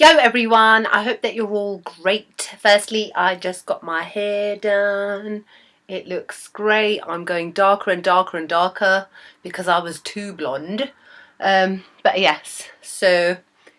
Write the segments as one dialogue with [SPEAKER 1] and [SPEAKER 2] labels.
[SPEAKER 1] Yo everyone, I hope that you're all great. Firstly, I just got my hair done. It looks great. I'm going darker and darker and darker because I was too blonde. But yes, so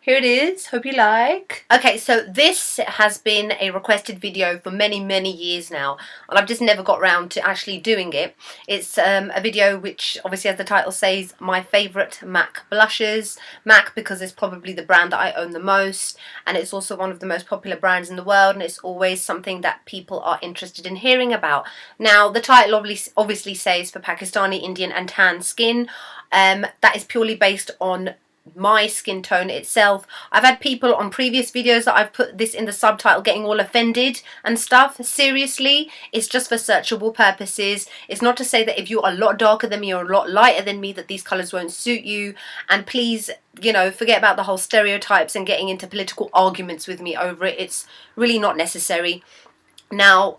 [SPEAKER 1] here it is. Hope you like. Okay, so this has been a requested video for many years now, and I've just never got round to actually doing it. It's a video which, obviously, as the title says, my favourite MAC blushes. MAC because it's probably the brand that I own the most, and it's also one of the most popular brands in the world, and it's always something that people are interested in hearing about. Now, the title obviously says for Pakistani, Indian and tan skin. That is purely based on my skin tone itself. I've had people on previous videos that I've put this in the subtitle getting all offended and stuff. Seriously, it's just for searchable purposes. It's not to say that if you're a lot darker than me or a lot lighter than me that these colours won't suit you. And please, you know, forget about the whole stereotypes and getting into political arguments with me over it. It's really not necessary. Now,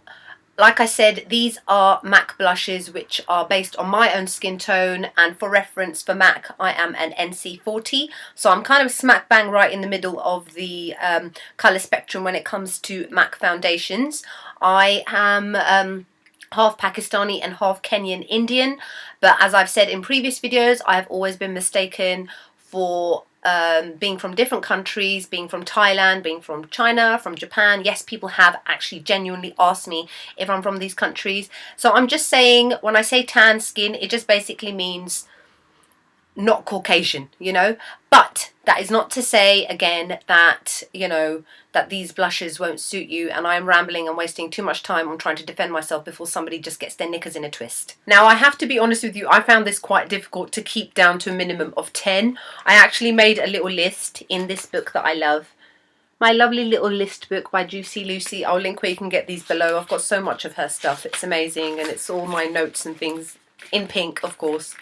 [SPEAKER 1] like I said, these are MAC blushes which are based on my own skin tone, and for reference for MAC I am an NC40, so I'm kind of smack bang right in the middle of the colour spectrum when it comes to MAC foundations. I am half Pakistani and half Kenyan Indian, but as I've said in previous videos, I have always been mistaken for being from different countries, being from Thailand, being from China, from Japan. Yes, people have actually genuinely asked me if I'm from these countries. So I'm just saying, when I say tan skin, it just basically means not Caucasian, you know. But that is not to say, again, that, you know, that these blushes won't suit you, and I'm rambling and wasting too much time on trying to defend myself before somebody just gets their knickers in a twist. Now, I have to be honest with you, I found this quite difficult to keep down to a minimum of 10. I actually made a little list in this book that I love. My lovely little list book by Juicy Lucy. I'll link where you can get these below. I've got so much of her stuff. It's amazing, and it's all my notes and things in pink, of course.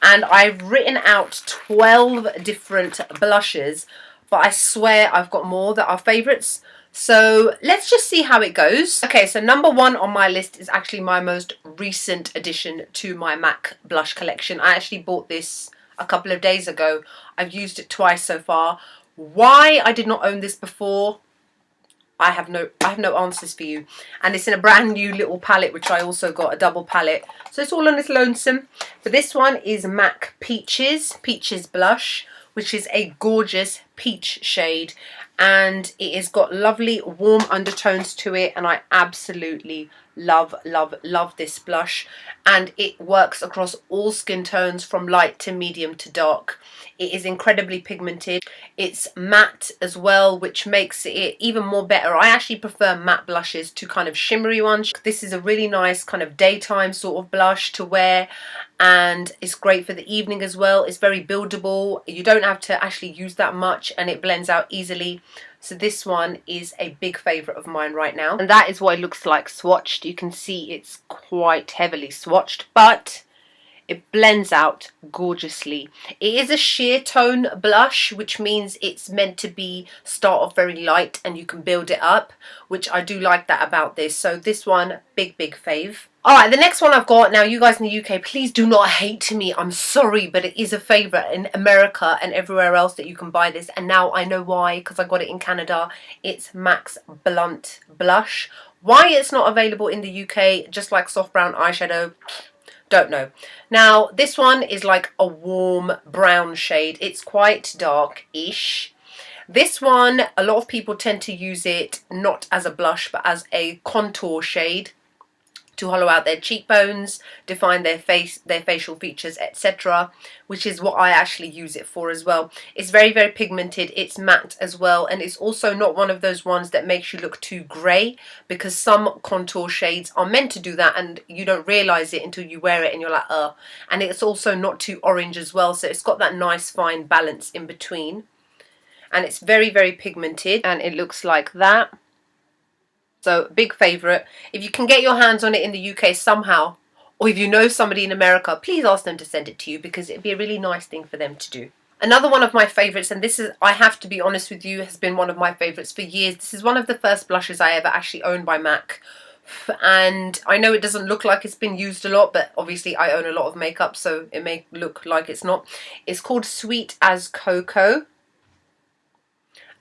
[SPEAKER 1] And I've written out 12 different blushes, but I swear I've got more that are favourites. So let's just see how it goes. Okay, so number one on my list is actually my most recent addition to my MAC blush collection. I actually bought this a couple of days ago. I've used it twice so far. Why I did not own this before, I have no answers for you. And it's in a brand new little palette, which I also got, a double palette. So it's all on its lonesome. But this one is MAC Peaches blush, which is a gorgeous peach shade. And it has got lovely warm undertones to it. And I absolutely love this blush. And it works across all skin tones from light to medium to dark. It is incredibly pigmented. It's matte as well, which makes it even more better. I actually prefer matte blushes to kind of shimmery ones. This is a really nice kind of daytime sort of blush to wear, and it's great for the evening as well. It's very buildable. You don't have to actually use that much, and it blends out easily. So this one is a big favourite of mine right now. And that is what it looks like swatched. You can see it's quite heavily swatched, but it blends out gorgeously. It is a sheer tone blush, which means it's meant to start off very light and you can build it up, which I do like that about this. So this one, big fave. Alright, the next one I've got, now you guys in the UK, please do not hate me, I'm sorry, but it is a favourite in America and everywhere else that you can buy this, and now I know why, because I got it in Canada. It's MAC's Blunt Blush. Why it's not available in the UK, just like soft brown eyeshadow, don't know. Now, this one is like a warm brown shade. It's quite dark-ish. This one, a lot of people tend to use it not as a blush, but as a contour shade to hollow out their cheekbones, define their face, their facial features, etc., which is what I actually use it for as well. It's very pigmented, it's matte as well, and it's also not one of those ones that makes you look too grey, because some contour shades are meant to do that and you don't realise it until you wear it and you're like, ugh. And it's also not too orange as well, so it's got that nice fine balance in between. And it's very pigmented, and it looks like that. So, big favourite. If you can get your hands on it in the UK somehow, or if you know somebody in America, please ask them to send it to you, because it'd be a really nice thing for them to do. Another one of my favourites, and this is, I have to be honest with you, has been one of my favourites for years. This is one of the first blushes I ever actually owned by MAC. And I know it doesn't look like it's been used a lot, but obviously I own a lot of makeup, so it may look like it's not. It's called Sweet as Cocoa.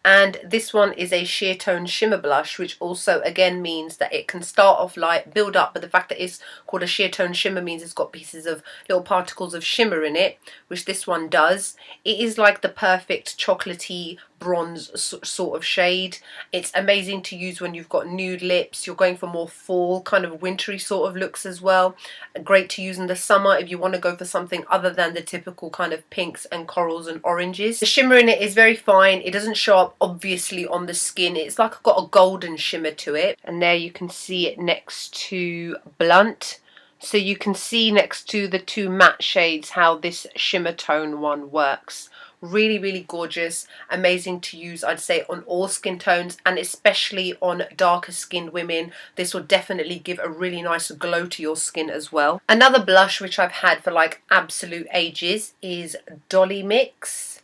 [SPEAKER 1] And this one is a sheer tone shimmer blush, which also again means that it can start off light, build up, but the fact that it's called a sheer tone shimmer means it's got pieces of little particles of shimmer in it, which this one does. It is like the perfect chocolatey bronze sort of shade. It's amazing to use when you've got nude lips, you're going for more fall kind of wintry sort of looks as well. Great to use in the summer if you want to go for something other than the typical kind of pinks and corals and oranges. The shimmer in it is very fine. It doesn't show up obviously on the skin. It's like got a golden shimmer to it, and there you can see it next to Blunt. So you can see next to the two matte shades how this shimmer tone one works. Really, really gorgeous, amazing to use, I'd say, on all skin tones, and especially on darker skinned women. This will definitely give a really nice glow to your skin as well. Another blush which I've had for like absolute ages is Dollymix.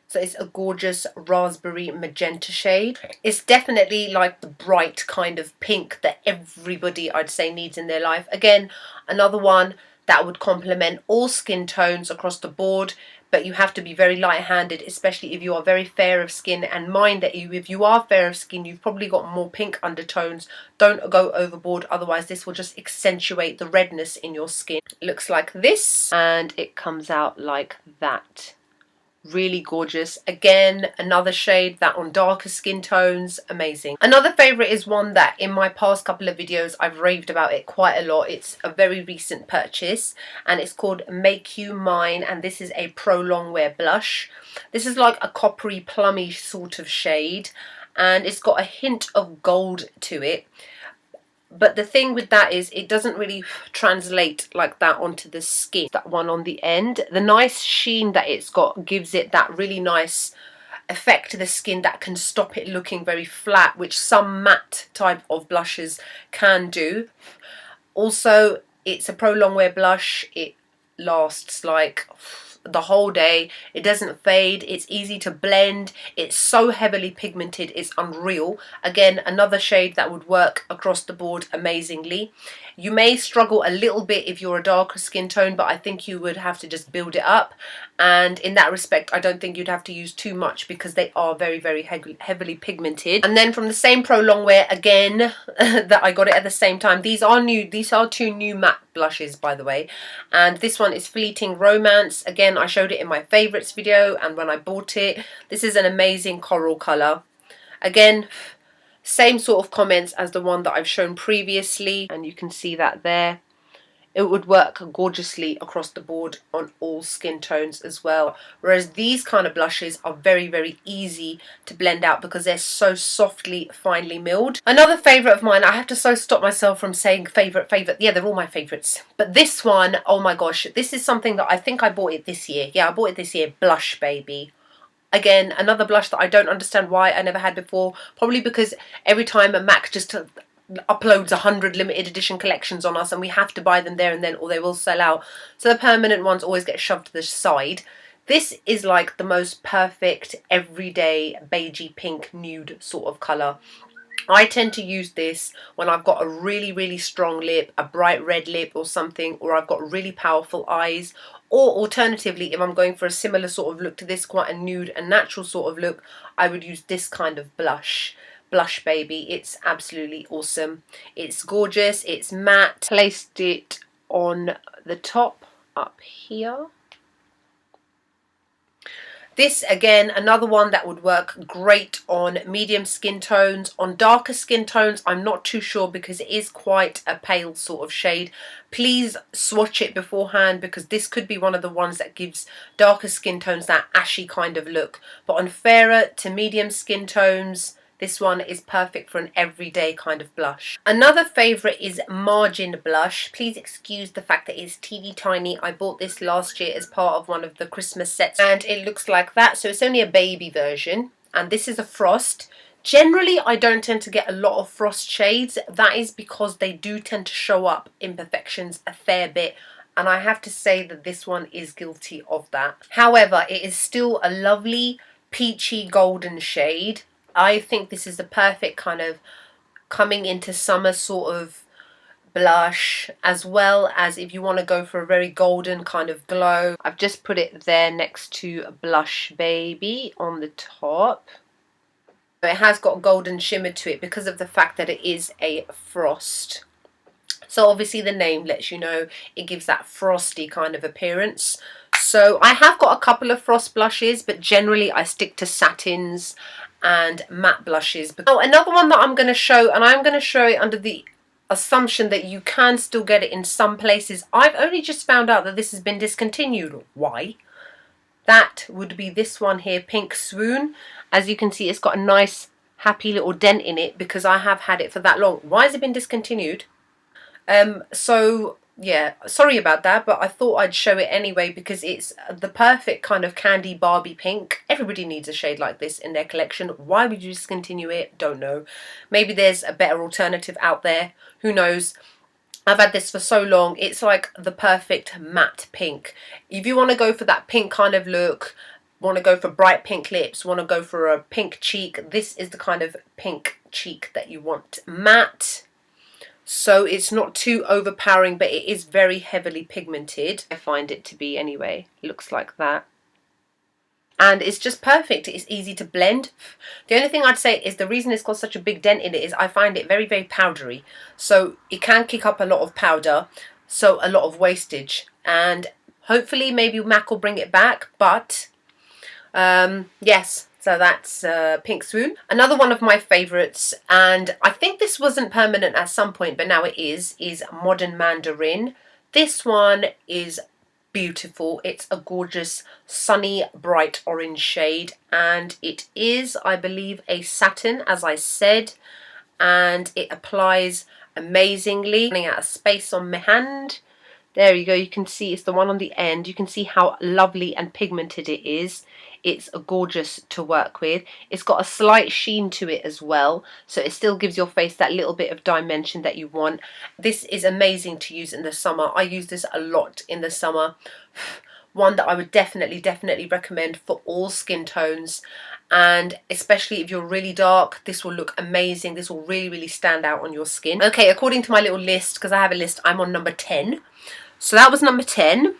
[SPEAKER 1] So it's a gorgeous raspberry magenta shade. It's definitely like the bright kind of pink that everybody, I'd say, needs in their life. Again, another one that would complement all skin tones across the board, but you have to be very light-handed, especially if you are very fair of skin. And mind that if you are fair of skin, you've probably got more pink undertones. Don't go overboard, otherwise this will just accentuate the redness in your skin. It looks like this, and it comes out like that. Really gorgeous. Again, another shade that on darker skin tones, amazing. Another favorite is one that in my past couple of videos I've raved about it quite a lot. It's a very recent purchase, and it's called Make You Mine, and this is a pro longwear blush. This is like a coppery plummy sort of shade, and it's got a hint of gold to it. But the thing with that is it doesn't really translate like that onto the skin. That one on the end, the nice sheen that it's got gives it that really nice effect to the skin that can stop it looking very flat, which some matte type of blushes can do. Also, it's a pro longwear blush. It lasts like the whole day. It doesn't fade. It's easy to blend. It's so heavily pigmented, it's unreal. Again, another shade that would work across the board amazingly. You may struggle a little bit if you're a darker skin tone, but I think you would have to just build it up, and in that respect I don't think you'd have to use too much because they are very, very heavily pigmented. And then from the same pro longwear again that I got it at the same time, these are new. These are two new matte blushes, by the way, and this one is Fleeting Romance. Again, I showed it in my favorites video and when I bought it. This is an amazing coral color. Again, same sort of comments as the one that I've shown previously, and you can see that there. It would work gorgeously across the board on all skin tones as well. Whereas these kind of blushes are very, very easy to blend out because they're so softly, finely milled. Another favourite of mine, I have to so stop myself from saying favourite. Yeah, they're all my favourites. But this one, oh my gosh, this is something that I think I bought it this year. Yeah, I bought it this year, Blushbaby. Again, another blush that I don't understand why I never had before. Probably because every time MAC just uploads 100 limited edition collections on us and we have to buy them there and then, or they will sell out. So the permanent ones always get shoved to the side. This is like the most perfect everyday beigey pink nude sort of colour. I tend to use this when I've got a really, really strong lip, a bright red lip or something, or I've got really powerful eyes. Or alternatively, if I'm going for a similar sort of look to this, quite a nude and natural sort of look, I would use this kind of blush. Blushbaby. It's absolutely awesome. It's gorgeous. It's matte. Placed it on the top up here. This, again, another one that would work great on medium skin tones. On darker skin tones, I'm not too sure because it is quite a pale sort of shade. Please swatch it beforehand because this could be one of the ones that gives darker skin tones that ashy kind of look. But on fairer to medium skin tones, this one is perfect for an everyday kind of blush. Another favourite is Margin Blush. Please excuse the fact that it's teeny tiny. I bought this last year as part of one of the Christmas sets and it looks like that. So it's only a baby version and this is a frost. Generally, I don't tend to get a lot of frost shades. That is because they do tend to show up imperfections a fair bit. And I have to say that this one is guilty of that. However, it is still a lovely peachy golden shade. I think this is the perfect kind of coming into summer sort of blush, as well as if you want to go for a very golden kind of glow. I've just put it there next to Blushbaby on the top. It has got a golden shimmer to it because of the fact that it is a frost. So obviously the name lets you know it gives that frosty kind of appearance. So I have got a couple of frost blushes, but generally I stick to satins and matte blushes. Oh, another one that I'm going to show, and I'm going to show it under the assumption that you can still get it in some places. I've only just found out that this has been discontinued. Why? That would be this one here, Pink Swoon. As you can see, it's got a nice happy little dent in it because I have had it for that long. Why has it been discontinued? So yeah, sorry about that, but I thought I'd show it anyway because it's the perfect kind of candy Barbie pink. Everybody needs a shade like this in their collection. Why would you discontinue it? Don't know. Maybe there's a better alternative out there. Who knows? I've had this for so long. It's like the perfect matte pink. If you want to go for that pink kind of look, want to go for bright pink lips, want to go for a pink cheek, this is the kind of pink cheek that you want. Matte. So it's not too overpowering, but it is very heavily pigmented. I find it to be anyway. Looks like that. And it's just perfect. It's easy to blend. The only thing I'd say is the reason it's got such a big dent in it is I find it very, very powdery. So it can kick up a lot of powder, so a lot of wastage. And hopefully maybe MAC will bring it back. But yes, so that's Pink Swoon. Another one of my favourites, and I think this wasn't permanent at some point, but now it is Modern Mandarin. This one is beautiful. It's a gorgeous sunny bright orange shade, and it is, I believe, a satin, as I said, and it applies amazingly. Running out of space on my hand. There you go. You can see it's the one on the end. You can see how lovely and pigmented it is. It's gorgeous to work with. It's got a slight sheen to it as well, so it still gives your face that little bit of dimension that you want. This is amazing to use in the summer. I use this a lot in the summer. One that I would definitely recommend for all skin tones, and especially if you're really dark, this will look amazing. This will really stand out on your skin. Okay, according to my little list, because I have a list, I'm on number 10. So that was number 10.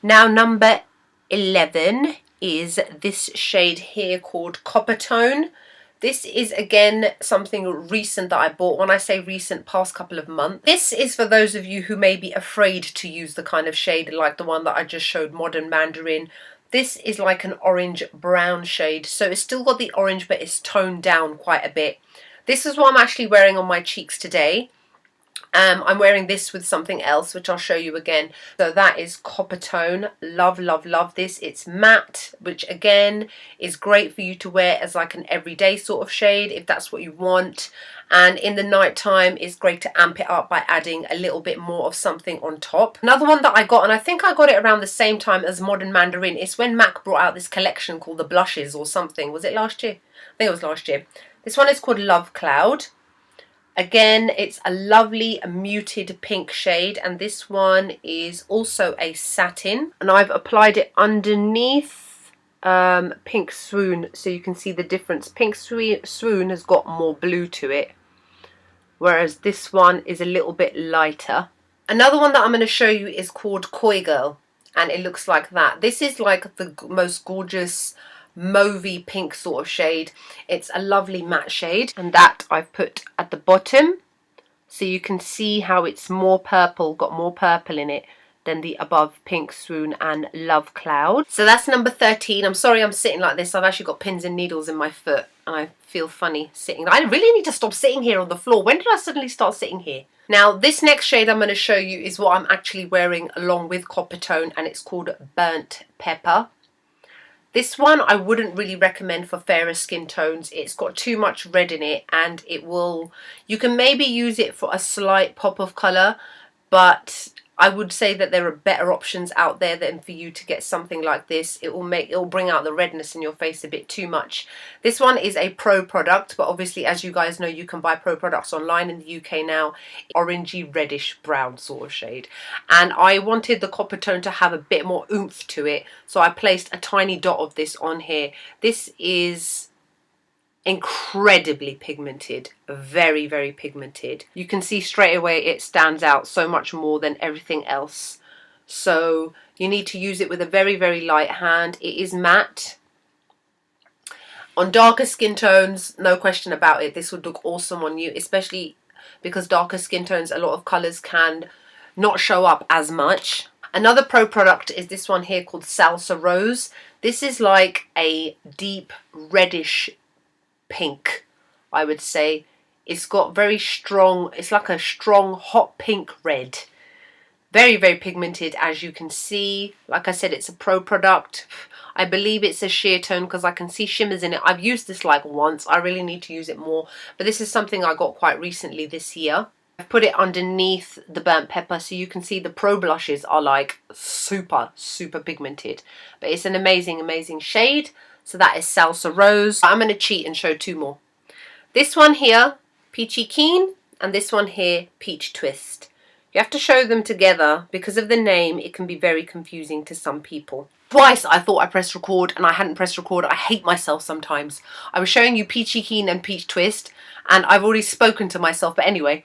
[SPEAKER 1] Now number 11 is this shade here called Coppertone. This is again something recent that I bought. When I say recent, past couple of months. This is for those of you who may be afraid to use the kind of shade like the one that I just showed, Modern Mandarin. This is like an orange brown shade, so it's still got the orange but it's toned down quite a bit. This is what I'm actually wearing on my cheeks today. I'm wearing this with something else, which I'll show you again. So that is Coppertone. Love this. It's matte, which again is great for you to wear as like an everyday sort of shade if that's what you want. And in the night time, it's great to amp it up by adding a little bit more of something on top. Another one that I got, and I think I got it around the same time as Modern Mandarin, it's when MAC brought out this collection called the Blushes or something. Was it last year? I think it was last year. This one is called Lovecloud. Again, it's a lovely muted pink shade, and this one is also a satin, and I've applied it underneath Pink Swoon so you can see the difference. Pink Swoon has got more blue to it, whereas this one is a little bit lighter. Another one that I'm going to show you is called Coygirl, and it looks like that. This is like the most gorgeous mauvey pink sort of shade. It's a lovely matte shade, and that I've put at the bottom so you can see how it's more purple, got more purple in it than the above Pink Swoon and Lovecloud. So that's number 13. I'm sorry I'm sitting like this. I've actually got pins and needles in my foot and I feel funny sitting. I really need to stop sitting here on the floor. When did I suddenly start sitting here? Now this next shade I'm going to show you is what I'm actually wearing along with Coppertone, and it's called Burnt Pepper. This one I wouldn't really recommend for fairer skin tones. It's got too much red in it, and it will, you can maybe use it for a slight pop of colour, but I would say that there are better options out there than for you to get something like this. It will bring out the redness in your face a bit too much. This one is a Pro product, but obviously as you guys know, you can buy Pro products online in the UK now. Orangey reddish brown sort of shade, and I wanted the Coppertone to have a bit more oomph to it, so I placed a tiny dot of this on here. This is incredibly pigmented, very pigmented. You can see straight away it stands out so much more than everything else, so you need to use it with a very light hand. It is matte, On darker skin tones, no question about it, this would look awesome on you, especially because darker skin tones, a lot of colours can not show up as much. Another pro product is this one here called Salsa Rose. This is like a deep reddish pink, I would say. It's got very strong, it's like a strong hot pink red. Very, very pigmented, as you can see. Like I said, it's a pro product. I believe it's a sheer tone because I can see shimmers in it. I've used this like once. I really need to use it more. But this is something I got quite recently this year. I've put it underneath the burnt pepper so you can see the pro blushes are like super, super pigmented. But it's an amazing, amazing shade. So that is Salsa Rose. I'm going to cheat and show two more. This one here, Peachykeen, and this one here, Peachtwist. You have to show them together because of the name. It can be very confusing to some people. Twice I thought I pressed record and I hadn't pressed record. I hate myself sometimes. I was showing you Peachykeen and Peachtwist and I've already spoken to myself. But anyway,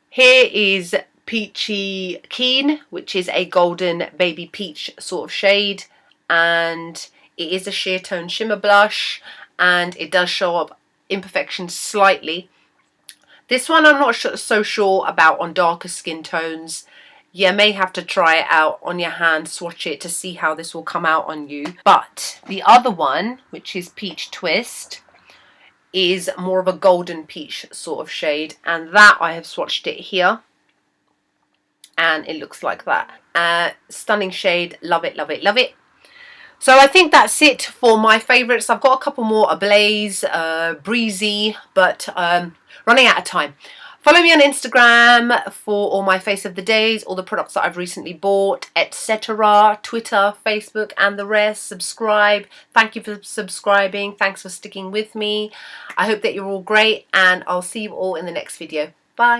[SPEAKER 1] here is Peachykeen, which is a golden baby peach sort of shade. And it is a sheer tone shimmer blush. And it does show up imperfections slightly. This one I'm not so sure about on darker skin tones. You may have to try it out on your hand, swatch it to see how this will come out on you. But the other one, which is Peachtwist, is more of a golden peach sort of shade. And that I have swatched it here. And it looks like that. Stunning shade. Love it, love it, love it. So I think that's it for my favourites. I've got a couple more, Ablaze, Breezy, but running out of time. Follow me on Instagram for all my face of the days, all the products that I've recently bought, etc. Twitter, Facebook and the rest. Subscribe. Thank you for subscribing. Thanks for sticking with me. I hope that you're all great and I'll see you all in the next video. Bye.